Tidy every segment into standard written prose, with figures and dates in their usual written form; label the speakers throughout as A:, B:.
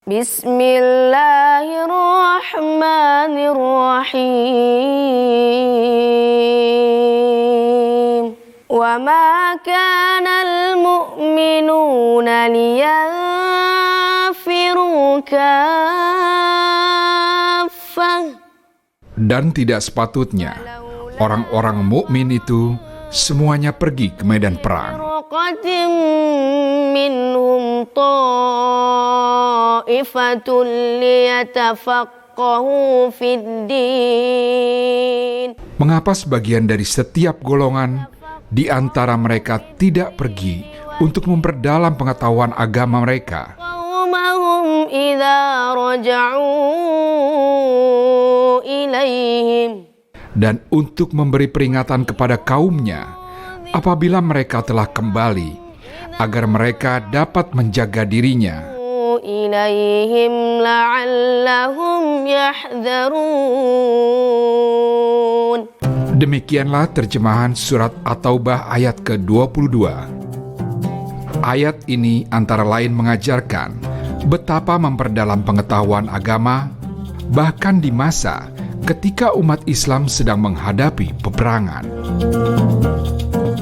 A: Bismillahirrahmanirrahim. Wa ma kana al-mu'minuna liyanfiru kaffah.
B: Dan tidak sepatutnya orang-orang mukmin itu semuanya pergi ke medan perang.
A: Minhum ta'ifatun liyatafaqahu fid-din.
B: Mengapa sebagian dari setiap golongan di antara mereka tidak pergi untuk memperdalam pengetahuan agama mereka?
A: Qaumahum idza raja'u ilaihim.
B: Dan untuk memberi peringatan kepada kaumnya apabila mereka telah kembali, agar mereka dapat menjaga dirinya.
A: Ilaihim la'allahum yahdharun.
B: Demikianlah terjemahan surat At-Taubah ayat ke-22. Ayat ini antara lain mengajarkan betapa memperdalam pengetahuan agama, bahkan di masa ketika umat Islam sedang menghadapi peperangan.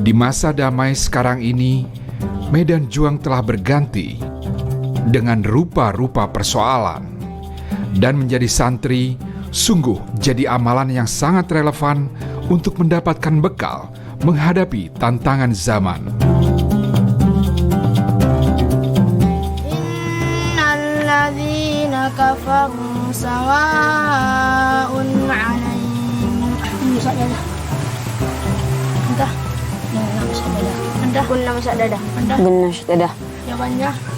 B: Di masa damai sekarang ini, medan juang telah berganti dengan rupa-rupa persoalan. Dan menjadi santri sungguh jadi amalan yang sangat relevan untuk mendapatkan bekal menghadapi tantangan zaman.
A: Innalladzina kafaru sawa'un 'alaihim.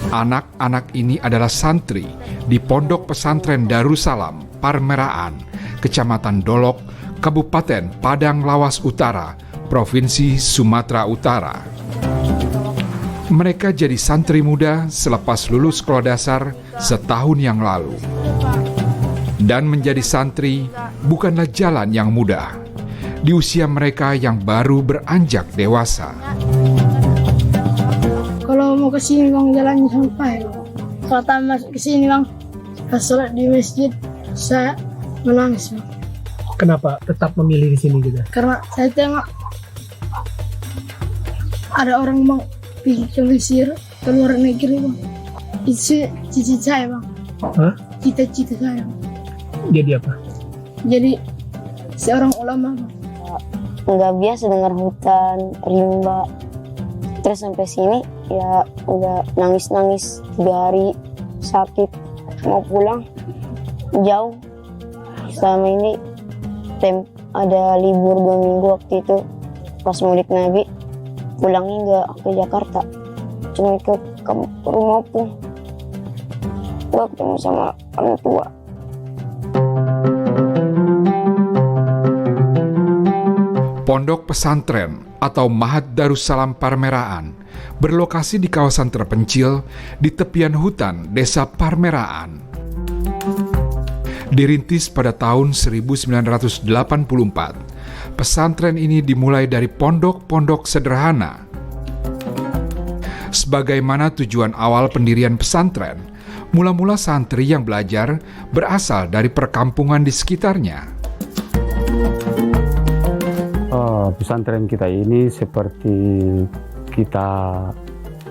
B: Anak-anak ini adalah santri di Pondok Pesantren Darussalam Parmeraan, Kecamatan Dolok, Kabupaten Padang Lawas Utara, Provinsi Sumatera Utara. Mereka jadi santri muda selepas lulus sekolah dasar setahun yang lalu. Dan menjadi santri bukanlah jalan yang mudah di usia mereka yang baru beranjak dewasa.
C: Kalau mau ke sini bang, jalannya sampai. Kalau tak masuk ke sini bang, pas sholat di masjid, saya menangis bang.
D: Kenapa tetap memilih di sini juga?
C: Karena saya tengok ada orang mau pergi ke Mesir, ke luar negeri bang. Itu cita-cita saya bang.
D: Hah?
C: Cita-cita saya bang.
D: Jadi apa?
C: Jadi seorang ulama bang.
E: Nggak biasa dengar hutan, rimba. Terus sampai sini ya udah nangis-nangis 3 hari, sakit, mau pulang jauh. Selama ini ada libur 2 minggu waktu itu pas mudik Nabi, pulangnya nggak ke Jakarta, cuma ke rumah pun gua ketemu sama orang tua.
B: Pondok pesantren atau Mahat Darussalam Parmeraan berlokasi di kawasan terpencil di tepian hutan Desa Parmeraan. Dirintis pada tahun 1984, pesantren ini dimulai dari pondok-pondok sederhana. Sebagaimana tujuan awal pendirian pesantren, mula-mula santri yang belajar berasal dari perkampungan di sekitarnya.
F: Pesantren kita ini seperti kita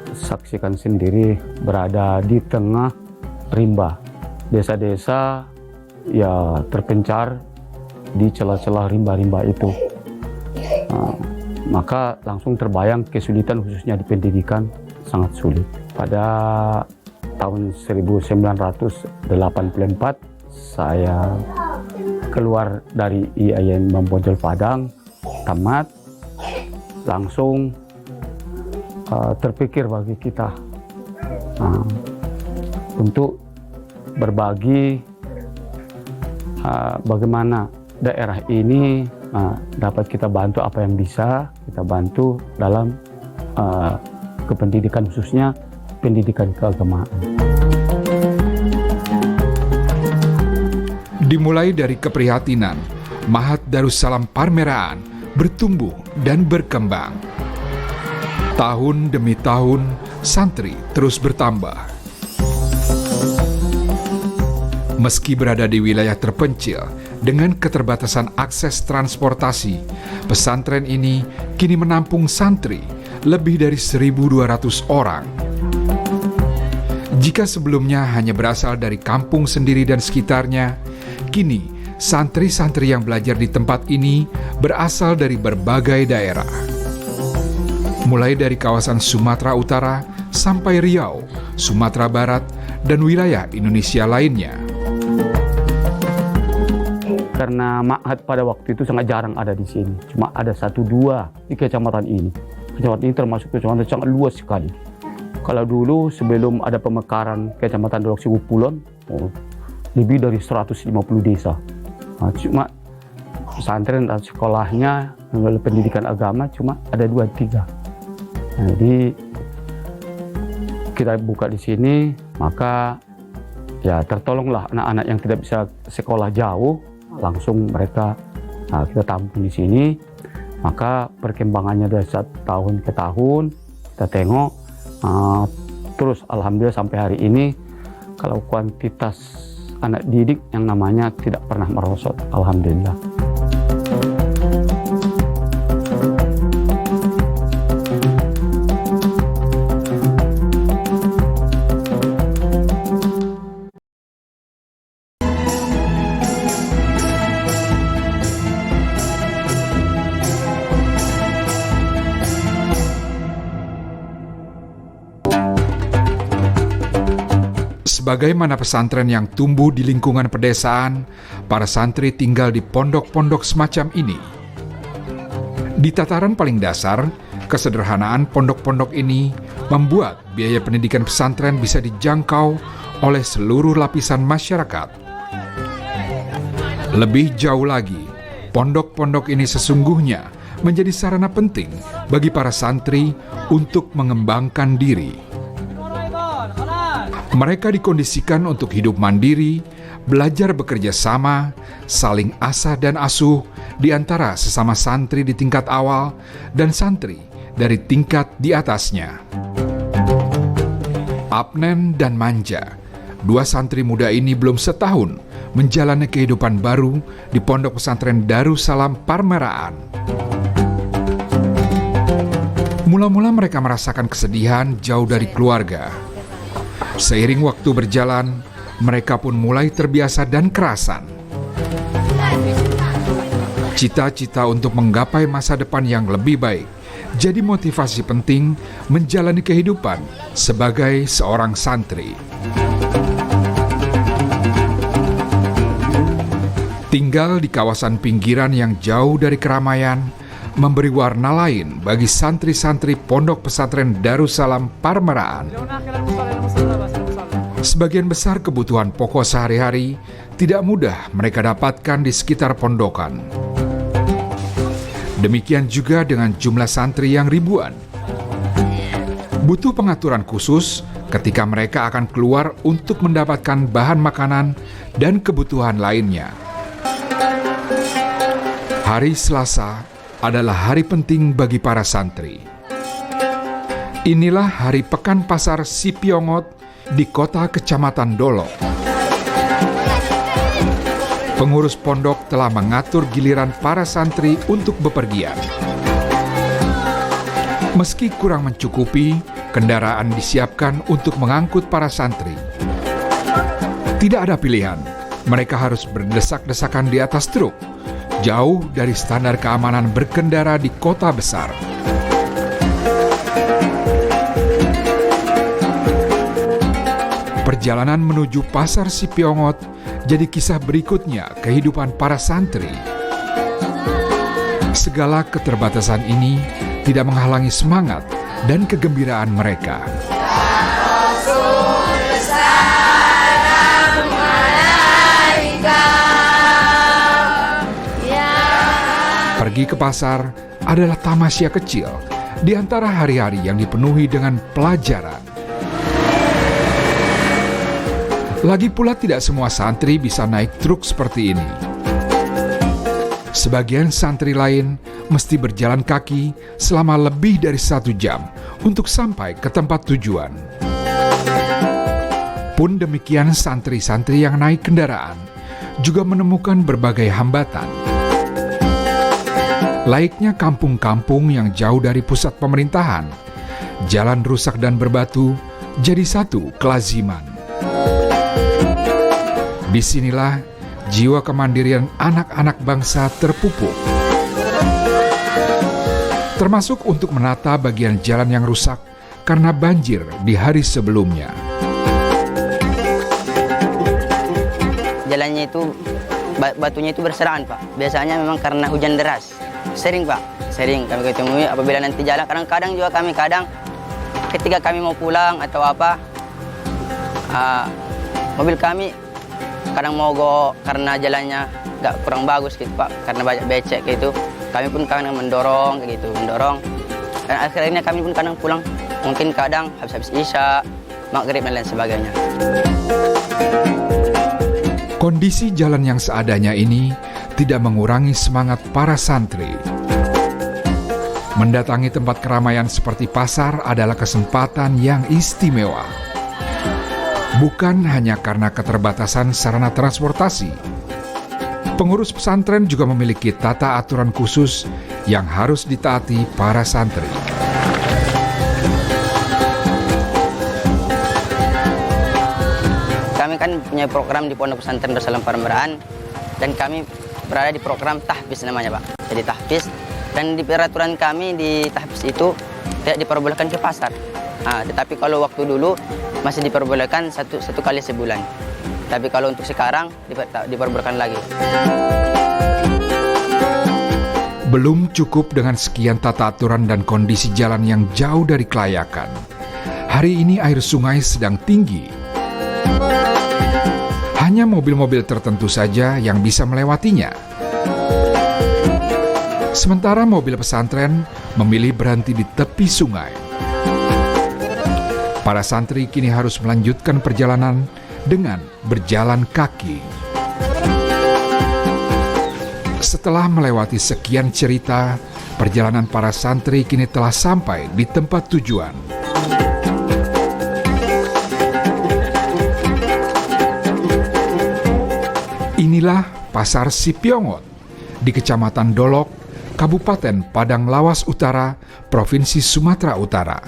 F: saksikan sendiri berada di tengah rimba. Desa-desa ya terpencar di celah-celah rimba-rimba itu. Maka langsung terbayang kesulitan khususnya di pendidikan sangat sulit. Pada tahun 1984 saya keluar dari IAIN Membojol Padang, tamat, langsung terpikir bagi kita untuk berbagi bagaimana daerah ini dapat kita bantu apa yang bisa kita bantu dalam kependidikan, khususnya pendidikan keagamaan.
B: Dimulai dari keprihatinan, Mahat Darussalam Parmeraan bertumbuh dan berkembang. Tahun demi tahun, santri terus bertambah. Meski berada di wilayah terpencil dengan keterbatasan akses transportasi, pesantren ini kini menampung santri lebih dari 1.200 orang. Jika sebelumnya hanya berasal dari kampung sendiri dan sekitarnya, kini santri-santri yang belajar di tempat ini berasal dari berbagai daerah. Mulai dari kawasan Sumatera Utara sampai Riau, Sumatera Barat, dan wilayah Indonesia lainnya.
F: Karena ma'had pada waktu itu sangat jarang ada di sini. Cuma ada 1-2 di kecamatan ini. Kecamatan ini termasuk kecamatan sangat luas sekali. Kalau dulu sebelum ada pemekaran kecamatan Dolok Sigupulon, lebih dari 150 desa. Nah, cuma pesantren dan sekolahnya, pendidikan agama cuma ada 2-3. Nah, jadi kita buka di sini, maka ya tertolonglah anak-anak yang tidak bisa sekolah jauh, langsung mereka kita tampung di sini. Maka perkembangannya dari tahun ke tahun kita tengok, terus alhamdulillah sampai hari ini kalau kuantitas anak didik yang namanya tidak pernah merosot, alhamdulillah.
B: Sebagaimana pesantren yang tumbuh di lingkungan pedesaan, para santri tinggal di pondok-pondok semacam ini. Di tataran paling dasar, kesederhanaan pondok-pondok ini membuat biaya pendidikan pesantren bisa dijangkau oleh seluruh lapisan masyarakat. Lebih jauh lagi, pondok-pondok ini sesungguhnya menjadi sarana penting bagi para santri untuk mengembangkan diri. Mereka dikondisikan untuk hidup mandiri, belajar bekerja sama, saling asah dan asuh di antara sesama santri di tingkat awal dan santri dari tingkat di atasnya. Abnen dan Manja, dua santri muda ini belum setahun menjalani kehidupan baru di pondok pesantren Darussalam Parmeraan. Mula-mula mereka merasakan kesedihan jauh dari keluarga. Seiring waktu berjalan, mereka pun mulai terbiasa dan kerasan. Cita-cita untuk menggapai masa depan yang lebih baik jadi motivasi penting menjalani kehidupan sebagai seorang santri. Tinggal di kawasan pinggiran yang jauh dari keramaian memberi warna lain bagi santri-santri pondok pesantren Darussalam Parmeraan. Sebagian besar kebutuhan pokok sehari-hari tidak mudah mereka dapatkan di sekitar pondokan. Demikian juga dengan jumlah santri yang ribuan. Butuh pengaturan khusus ketika mereka akan keluar untuk mendapatkan bahan makanan dan kebutuhan lainnya. Hari Selasa adalah hari penting bagi para santri. Inilah hari Pekan Pasar Sipiongot di kota Kecamatan Dolok. Pengurus pondok telah mengatur giliran para santri untuk bepergian. Meski kurang mencukupi, kendaraan disiapkan untuk mengangkut para santri. Tidak ada pilihan, mereka harus berdesak-desakan di atas truk, jauh dari standar keamanan berkendara di kota besar. Perjalanan menuju Pasar Sipiongot jadi kisah berikutnya kehidupan para santri. Segala keterbatasan ini tidak menghalangi semangat dan kegembiraan mereka. Pergi ke pasar adalah tamasya kecil di antara hari-hari yang dipenuhi dengan pelajaran. Lagi pula tidak semua santri bisa naik truk seperti ini. Sebagian santri lain mesti berjalan kaki selama lebih dari 1 jam untuk sampai ke tempat tujuan. Pun demikian santri-santri yang naik kendaraan juga menemukan berbagai hambatan. Layaknya kampung-kampung yang jauh dari pusat pemerintahan, jalan rusak dan berbatu jadi satu kelaziman. Disinilah jiwa kemandirian anak-anak bangsa terpupuk, termasuk untuk menata bagian jalan yang rusak karena banjir di hari sebelumnya.
G: Jalannya itu, batunya itu berserakan, Pak. Biasanya memang karena hujan deras. Sering, Pak. Sering kami ketemu apabila nanti jalan. Kadang-kadang juga kami, ketika kami mau pulang atau apa, mobil kami kadang mogok karena jalannya kurang bagus gitu, Pak. Karena banyak becek gitu. Kami pun kadang mendorong. Dan akhirnya kami pun kadang pulang. Mungkin kadang habis isya, maghrib dan lain sebagainya.
B: Kondisi jalan yang seadanya ini tidak mengurangi semangat para santri. Mendatangi tempat keramaian seperti pasar adalah kesempatan yang istimewa. Bukan hanya karena keterbatasan sarana transportasi. Pengurus pesantren juga memiliki tata aturan khusus yang harus ditaati para santri.
G: Kami kan punya program di Pondok Pesantren Darussalam Parembaran, dan kami berada di program tahfiz namanya, Pak. Jadi tahfiz, dan di peraturan kami di tahfiz itu tidak diperbolehkan ke pasar. Tetapi kalau waktu dulu masih diperbolehkan satu kali sebulan. Tapi kalau untuk sekarang diperbolehkan lagi.
B: Belum cukup dengan sekian tata aturan dan kondisi jalan yang jauh dari kelayakan. Hari ini air sungai sedang tinggi. Hanya mobil-mobil tertentu saja yang bisa melewatinya. Sementara mobil pesantren memilih berhenti di tepi sungai. Para santri kini harus melanjutkan perjalanan dengan berjalan kaki. Setelah melewati sekian cerita, perjalanan para santri kini telah sampai di tempat tujuan. Inilah Pasar Sipiongot di Kecamatan Dolok, Kabupaten Padang Lawas Utara, Provinsi Sumatera Utara.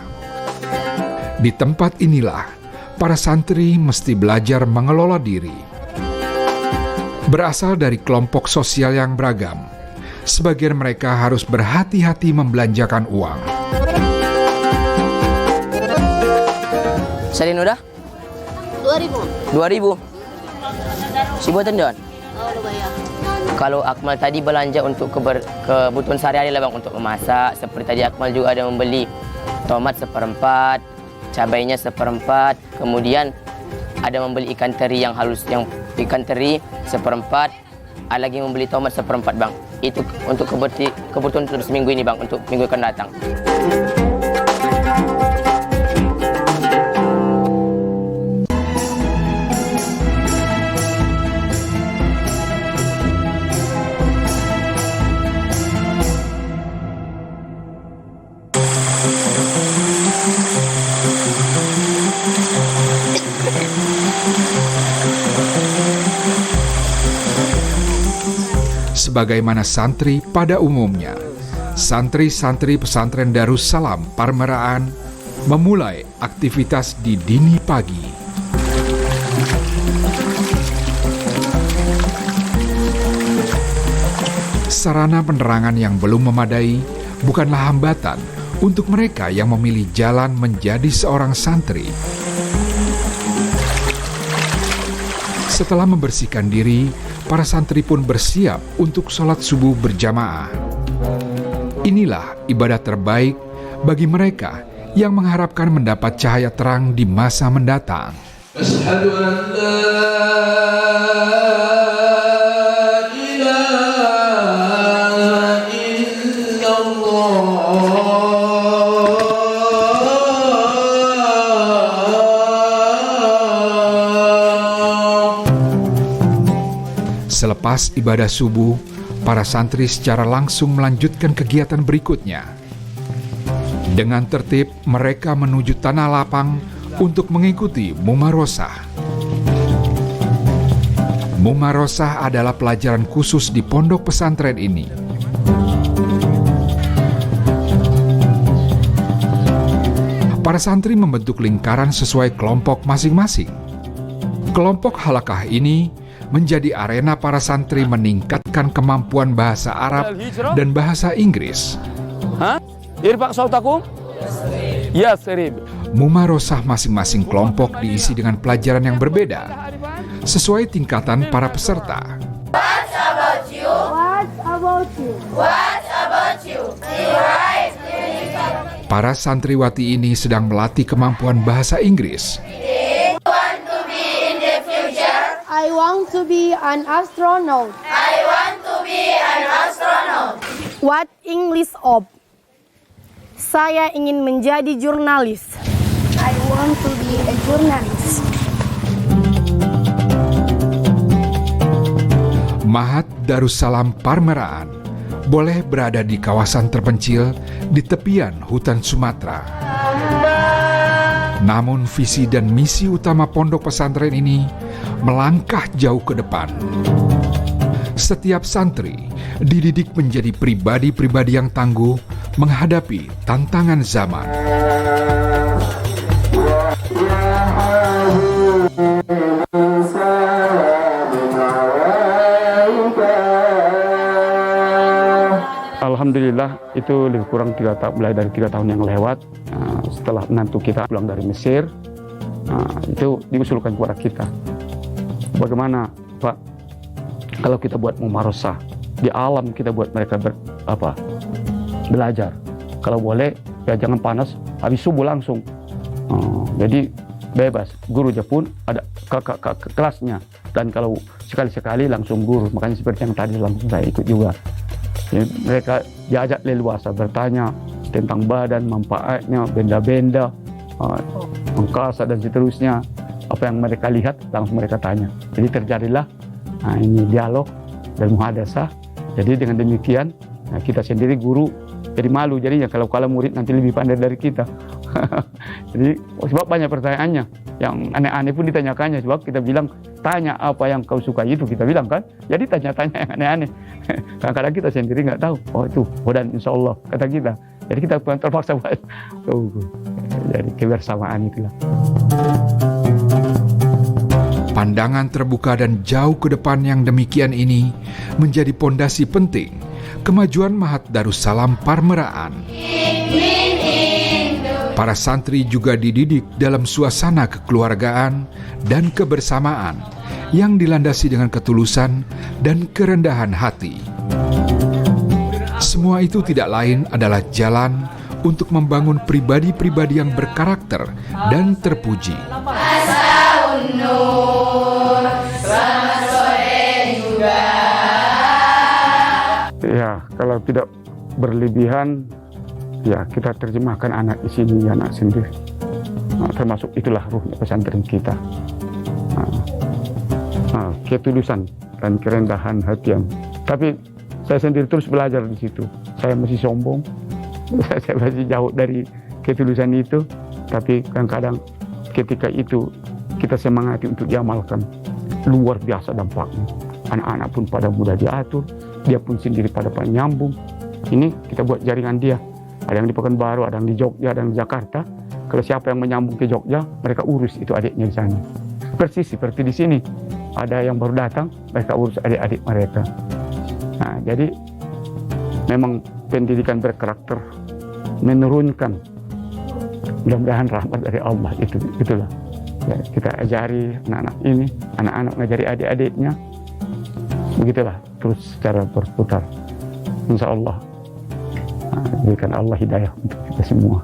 B: Di tempat inilah para santri mesti belajar mengelola diri. Berasal dari kelompok sosial yang beragam, sebagian mereka harus berhati-hati membelanjakan uang.
G: Salin udah? 2.000. Si buatan Don? Kalau Akmal tadi belanja untuk kebutuhan sehari-hari lah, Bang, untuk memasak. Seperti tadi Akmal juga ada membeli tomat 1/4, cabainya 1/4, kemudian ada membeli ikan teri yang halus, yang ikan teri 1/4, ada lagi membeli tomat 1/4, Bang. Itu untuk kebutuhan untuk seminggu ini, Bang, untuk minggu akan datang.
B: Sebagaimana santri pada umumnya, santri-santri pesantren Darussalam Parembaran memulai aktivitas di dini pagi. Sarana penerangan yang belum memadai bukanlah hambatan untuk mereka yang memilih jalan menjadi seorang santri. Setelah membersihkan diri, para santri pun bersiap untuk sholat subuh berjamaah. Inilah ibadah terbaik bagi mereka yang mengharapkan mendapat cahaya terang di masa mendatang. Asyhadu an la ilaha illallah. Selepas ibadah subuh, para santri secara langsung melanjutkan kegiatan berikutnya. Dengan tertib, mereka menuju tanah lapang untuk mengikuti mumarosah. Mumarosah adalah pelajaran khusus di pondok pesantren ini. Para santri membentuk lingkaran sesuai kelompok masing-masing. Kelompok halakah ini menjadi arena para santri meningkatkan kemampuan bahasa Arab dan bahasa Inggris.
F: Irfaq sautakum? Yasrib.
B: Mumarosah masing-masing kelompok diisi dengan pelajaran yang berbeda sesuai tingkatan para peserta.
C: What about you?
B: Para santriwati ini sedang melatih kemampuan bahasa Inggris.
C: I want to be an astronaut. What English of? Saya ingin menjadi jurnalis. I want to be a journalist.
B: Ma'had Darussalam Parmeraan boleh berada di kawasan terpencil di tepian hutan Sumatera. Namun visi dan misi utama pondok pesantren ini melangkah jauh ke depan. Setiap santri dididik menjadi pribadi-pribadi yang tangguh menghadapi tantangan zaman.
F: Alhamdulillah itu lebih kurang 3 tahun, mulai dari 3 tahun yang lewat. Setelah menantu kita pulang dari Mesir, itu diusulkan kepada kita, bagaimana Pak kalau kita buat mumarosah di alam, kita buat mereka belajar. Kalau boleh ya jangan panas, habis subuh langsung. Jadi bebas, gurunya pun ada kelasnya, dan kalau sekali-sekali langsung guru. Makanya seperti yang tadi langsung saya ikut juga. Ya, mereka diajak leluasa bertanya tentang badan, manfaatnya, benda-benda, angkasa dan seterusnya. Apa yang mereka lihat langsung mereka tanya. Jadi terjadilah ini dialog dan muhadasah. Jadi dengan demikian kita sendiri guru jadi malu jadinya kalau murid nanti lebih pandai dari kita. Jadi sebab banyak pertanyaannya yang aneh-aneh pun ditanyakannya, sebab kita bilang tanya apa yang kau suka itu, kita bilang kan. Jadi tanya-tanya yang aneh-aneh. Kadang-kadang kita sendiri nggak tahu. Oh itu, dan insya Allah kata kita. Jadi kita terpaksa buat. Jadi kebersamaan itulah.
B: Pandangan terbuka dan jauh ke depan yang demikian ini menjadi pondasi penting kemajuan Ma'had Darussalam Parmeraan. Para santri juga dididik dalam suasana kekeluargaan dan kebersamaan yang dilandasi dengan ketulusan dan kerendahan hati. Semua itu tidak lain adalah jalan untuk membangun pribadi-pribadi yang berkarakter dan terpuji.
F: Ya, kalau tidak berlebihan, ya kita terjemahkan anak di sini, anak sendiri. Termasuk itulah ruhnya pesantren kita. Ketulusan dan kerendahan hati. Tapi saya sendiri terus belajar di situ. Saya masih sombong, saya masih jauh dari ketulusan itu. Tapi kadang-kadang ketika itu kita semangati untuk diamalkan, luar biasa dampaknya. Anak-anak pun pada mudah diatur, dia pun sendiri pada nyambung. Ini kita buat jaringan dia. Ada yang di Pekanbaru, ada yang di Jogja, ada yang di Jakarta. Kalau siapa yang menyambung ke Jogja, mereka urus itu adiknya di sana. Persis seperti di sini. Ada yang baru datang, mereka urus adik-adik mereka. Nah, jadi memang pendidikan berkarakter menurunkan. Mudah-mudahan rahmat dari Allah itulah. Ya, kita ajari anak-anak ini, anak-anak ngajari adik-adiknya. Begitulah terus secara berputar. Insya Allah berikan Allah hidayah untuk kita semua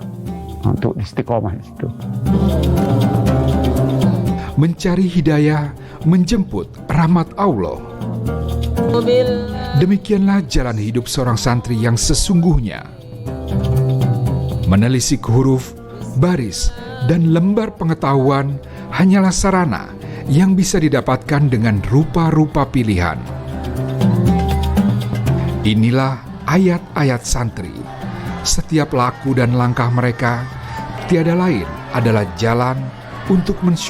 F: untuk istiqomah di situ.
B: Mencari hidayah, menjemput rahmat Allah. Demikianlah jalan hidup seorang santri yang sesungguhnya. Menelisik huruf, baris, dan lembar pengetahuan hanyalah sarana yang bisa didapatkan dengan rupa-rupa pilihan. Inilah ayat-ayat santri. Setiap laku dan langkah mereka tiada lain adalah jalan untuk mensyukuri